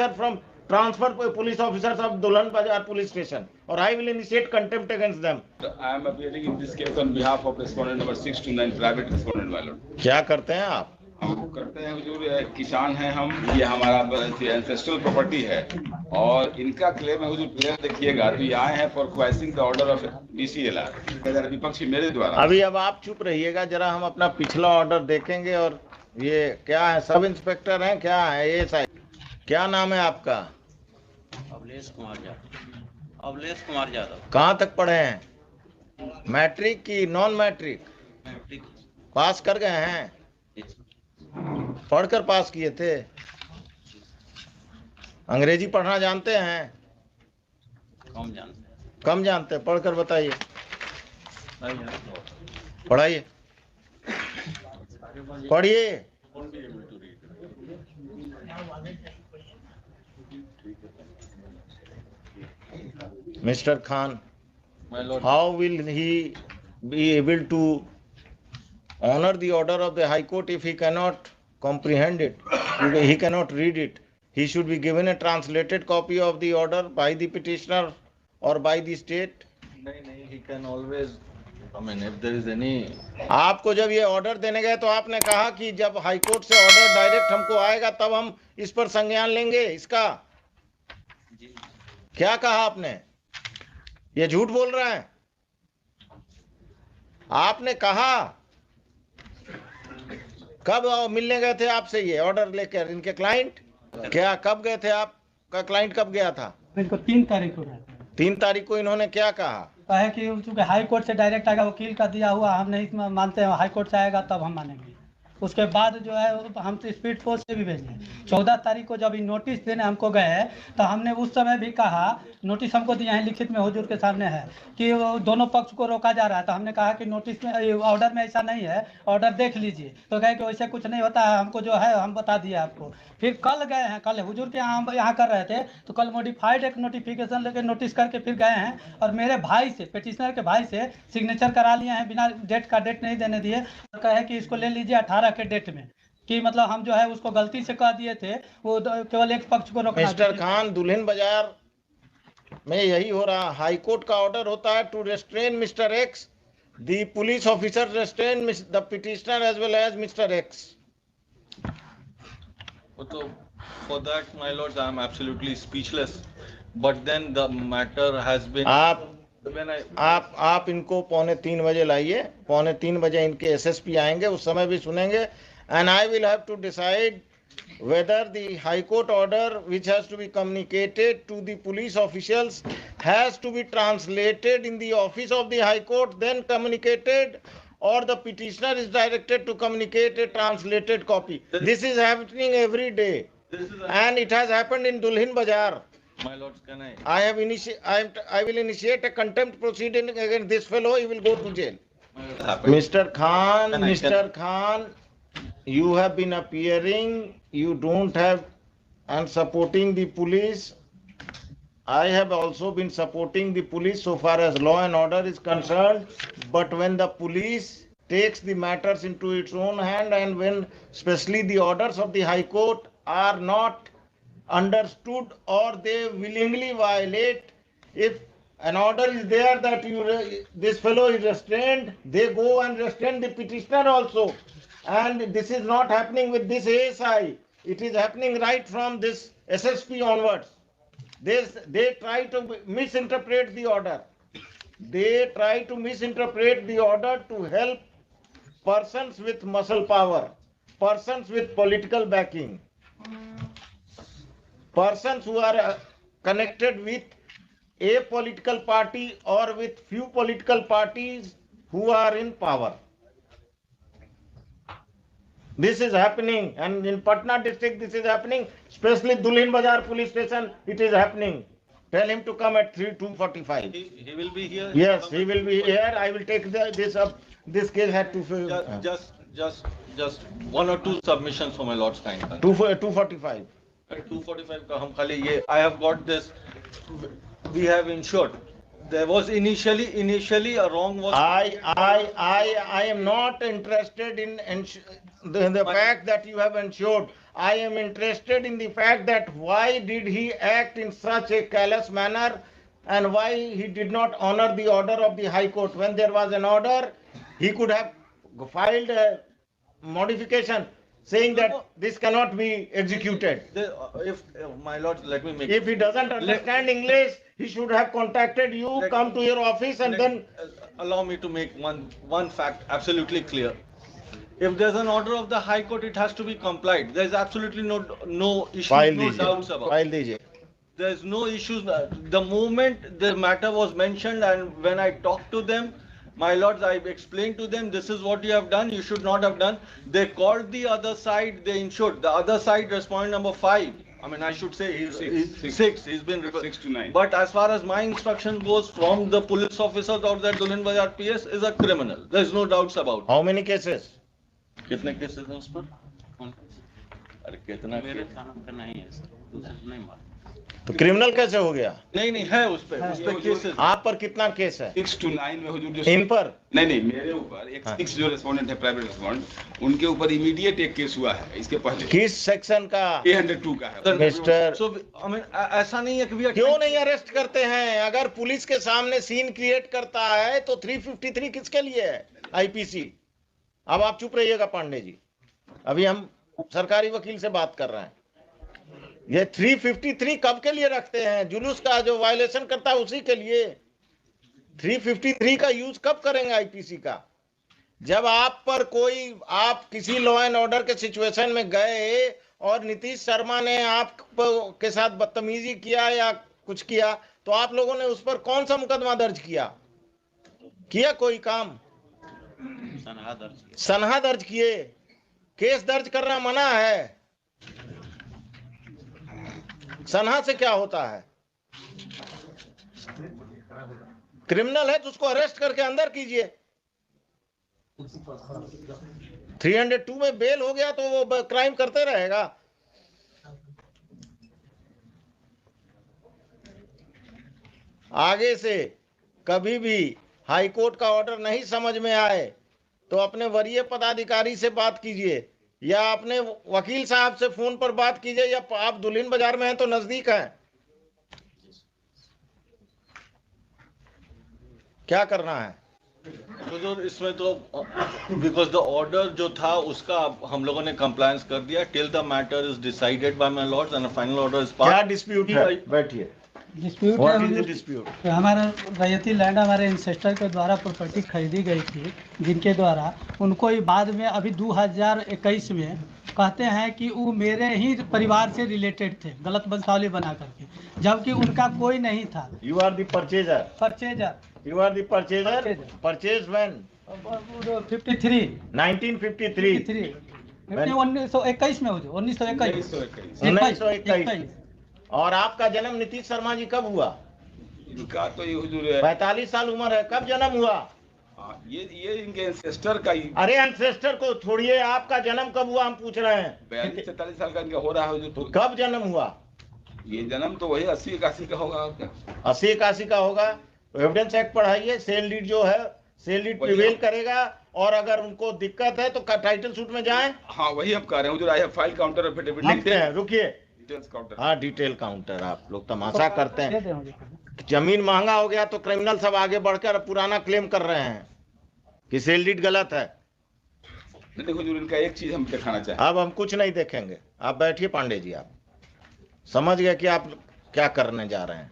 officer from transfer police officers of Dulhan Bazar police station, or I will initiate contempt against them. I am appearing in this case on behalf of respondent number 629, private respondent, my lord. क्या करते हैं आप? हम करते हैं हुजूर, किसान हैं हम, ये हमारा एंसेस्ट्रल प्रॉपर्टी है और इनका क्लेम है हुजूर। क्लेम देखिएगा, तो ये आए हैं for questioning the order of DCLR विपक्षी मेरे द्वारा। अभी अब आप चुप रहिएगा जरा, हम अपना पिछला ऑर्डर देखेंगे। और ये क्या है, सब इंस्पेक्टर हैं क्या है? ASI क्या नाम है आपका? अवलेश कुमार यादव। अवलेश कुमार यादव। कहाँ तक पढ़े हैं? मैट्रिक की नॉन मैट्रिक? मैट्रिक पास कर गए हैं? पढ़कर पास किए थे? अंग्रेजी पढ़ना जानते हैं? कम जानते हैं। कम जानते हैं, पढ़कर बताइए। पढ़ाइए, पढ़िए। Mr. Khan, how will he be able to honor the order of the High Court if he cannot comprehend it? He cannot read it. He should be given a translated copy of the order by the petitioner or by the state. नहीं, he can always, I mean, if there is any. आपको जब ये order देने गए तो आपने कहा कि जब हाई कोर्ट से ऑर्डर डायरेक्ट हमको आएगा तब हम इस पर संज्ञान लेंगे इसका। क्या कहा आपने? ये झूठ बोल रहा है। आपने कहा कब मिलने गए थे आपसे ये ऑर्डर लेकर इनके क्लाइंट? क्या कब गए थे? आपका क्लाइंट कब गया था? इनको 3 तारीख को गए थे। 3 तारीख को इन्होंने क्या कहा? कहे कि चूंकि हाई कोर्ट से डायरेक्ट आएगा, वकील का दिया हुआ, हम नहीं मानते हैं, हाई कोर्ट से आएगा तब हम मानेंगे। उसके बाद जो है हम तो स्पीड पोस्ट से भी भेजे। 14 तारीख को जब नोटिस देने हमको गए तो हमने उस समय भी कहा, नोटिस हमको दिया है लिखित में हुजूर के सामने है कि दोनों पक्ष को रोका जा रहा है। तो हमने कहा कि नोटिस में ऑर्डर में ऐसा नहीं है, ऑर्डर देख लीजिए। तो कहे कि वैसे कुछ नहीं होता है, हमको जो है हम बता दिया आपको। फिर कल गए हैं, कल हुजूर के यहाँ हम यहाँ कर रहे थे तो कल मॉडिफाइड एक नोटिफिकेशन लेके नोटिस करके फिर गए हैं और मेरे भाई से, पिटिशनर के भाई से सिग्नेचर करा लिए हैं, बिना डेट का डेट नहीं देने दिए। और कहे कि इसको ले लीजिए 18 के डेट में, कि मतलब हम जो है उसको गलती से कह दिए थे, वो केवल एक पक्ष को रोकना। मिस्टर खान, दुल्हिन बाजार में यही हो रहा। हाई कोर्ट का ऑर्डर होता है to restrain mister X, the police officer restrain the petitioner as well as mister X. So for that, my lords, I am absolutely speechless. But then the matter has been. आप इनको 2:45 बजे लाइए। 2:45 बजे इनके SSP आएंगे, उस समय भी सुनेंगे। And I will have to decide whether the High Court order, which has to be communicated to the police officials, has to be translated in the office of the High Court, then communicated, or the petitioner is directed to communicate a translated copy. This is happening every day, and it has happened in Dulhin Bazar. My lords, can I? I will initiate a contempt proceeding against this fellow. He will go to jail. Mr. Khan, you have been appearing. You don't have and supporting the police. I have also been supporting the police so far as law and order is concerned. But when the police takes the matters into its own hand, and when especially the orders of the High Court are not understood or they willingly violate, if an order is there that this fellow is restrained, they go and restrain the petitioner also. And this is not happening with this ASI. It is happening right from this SSP onwards. They try to misinterpret the order. They try to misinterpret the order to help persons with muscle power, persons with political backing, persons who are connected with a political party or with few political parties who are in power. This is happening, and in Patna district this is happening, especially Dulhin Bazar police station it is happening. Tell him to come at 2:45. He will be here? Yes, he will be here. I will take this up. This case had to... Just 1 or 2 submissions for my lord's kind. 2:45. At 2:45 का हम खाली ये, I have got this, we have ensured There was initially a wrong was. I am not interested in the fact that you have ensured. I am interested in the fact that why did he act in such a callous manner and why he did not honor the order of the High Court. When there was an order, he could have filed a modification saying that this cannot be executed. If my lord, let me make. If he doesn't understand English, he should have contacted you, come to your office and then... Allow me to make one fact absolutely clear. If there's an order of the High Court, it has to be complied. There's absolutely no issues, no doubts about it. There's no issues. The moment the matter was mentioned and when I talked to them, my lords, I explained to them, this is what you have done, you should not have done. They called the other side, they ensured. The other side, respondent number 5. I mean, I should say he's 6. He's been 6 to 9. But as far as my instruction goes from the police officers or that Dulhan Bazar PS is a criminal. There's no doubts about it. How many cases? कितने cases हैं उस पर? अरे कितना? मेरे थाना पे नहीं है सर, दूसरे नहीं मालूम। तो क्रिमिनल कैसे हो गया? नहीं है उस पे केसेस। आप पर कितना केस है? 6 to 9 में हुजूर जो इन पर? नहीं मेरे ऊपर एक 6 जो रेस्पोंडेंट है प्राइवेट रेस्पोंडेंट उनके ऊपर इमीडिएट एक केस हुआ है। इसके पहले किस सेक्शन का? 302 का है मिस्टर। सो आई मीन ऐसा नहीं है कि क्यों नहीं अरेस्ट करते हैं? अगर पुलिस के सामने सीन क्रिएट करता है तो 353 किसके लिए है? आईपीसी। अब आप चुप रहिएगा पांडे जी, अभी हम सरकारी वकील से बात कर रहे हैं। ये 353 कब के लिए रखते हैं? जुलूस का जो वायलेशन करता है उसी के लिए। 353 का यूज कब करेंगे आईपीसी का? जब आप पर आप किसी लॉ एंड ऑर्डर के सिचुएशन में गए और नीतीश शर्मा ने आप के साथ बदतमीजी किया या कुछ किया तो आप लोगों ने उस पर कौन सा मुकदमा दर्ज किया कोई काम? सनहा दर्ज किए। केस दर्ज करना मना है। सनहा से क्या होता है? क्रिमिनल है तो उसको अरेस्ट करके अंदर कीजिए। 302 में बेल हो गया तो वो क्राइम करते रहेगा। आगे से कभी भी हाई कोर्ट का ऑर्डर नहीं समझ में आए तो अपने वरीय पदाधिकारी से बात कीजिए या अपने वकील साहब से फोन पर बात कीजिए, या आप दुल्हिन बाजार में हैं तो नजदीक हैं। क्या करना है? तो इसमें तो बिकॉज द ऑर्डर जो था उसका हम लोगों ने कंप्लायंस कर दिया till the matter is decided by my Lord's and final order is pass. क्या डिस्प्यूट है? बैठिए। डिस्प्यूट What है is the dispute? हमारा रैयती लैंड हमारे इंसेस्टर के द्वारा प्रॉपर्टी खरीदी गई थी, जिनके द्वारा उनको ही बाद में अभी 2021 में कहते हैं कि वो मेरे ही परिवार से रिलेटेड थे, गलत वंशावली बना करके, जबकि उनका कोई नहीं था। You are the purchaser. You are the purchaser. Purchase when? 53 1953. 1921 में हो 1921। और आपका जन्म नीतीश शर्मा जी कब हुआ? इनका तो ये हुजूर है 45 साल उम्र है। कब जन्म हुआ? ये इनके एंसेस्टर का ही। अरे एंसेस्टर को छोड़िए, आपका जन्म कब हुआ हम पूछ रहे हैं। 42-43 साल का इनका हो रहा है हुजूर। तो कब जन्म हुआ? ये जन्म तो वही 80-81 का होगा। आपका 80-81 का होगा तो एविडेंस एक्ट पढ़ाइए। सेल डीड जो है, सेल डीड प्रिवेल करेगा और अगर उनको दिक्कत है तो टाइटल सूट में जाएं। हाँ वही हम कह रहे हैं हुजूर। I have file counter affidavit लिखते हैं। रुकिए, डिटेल्स काउंटर। हाँ डिटेल काउंटर। आप लोग तमाशा करते हैं। जमीन महंगा हो गया तो क्रिमिनल सब आगे बढ़कर पुराना क्लेम कर रहे हैं कि सेल डीड गलत है। देखो हुजूर, इनका एक चीज हम दिखाना चाहें। अब हम कुछ नहीं देखेंगे, आप बैठिए पांडे जी। आप समझ गए कि आप क्या करने जा रहे हैं।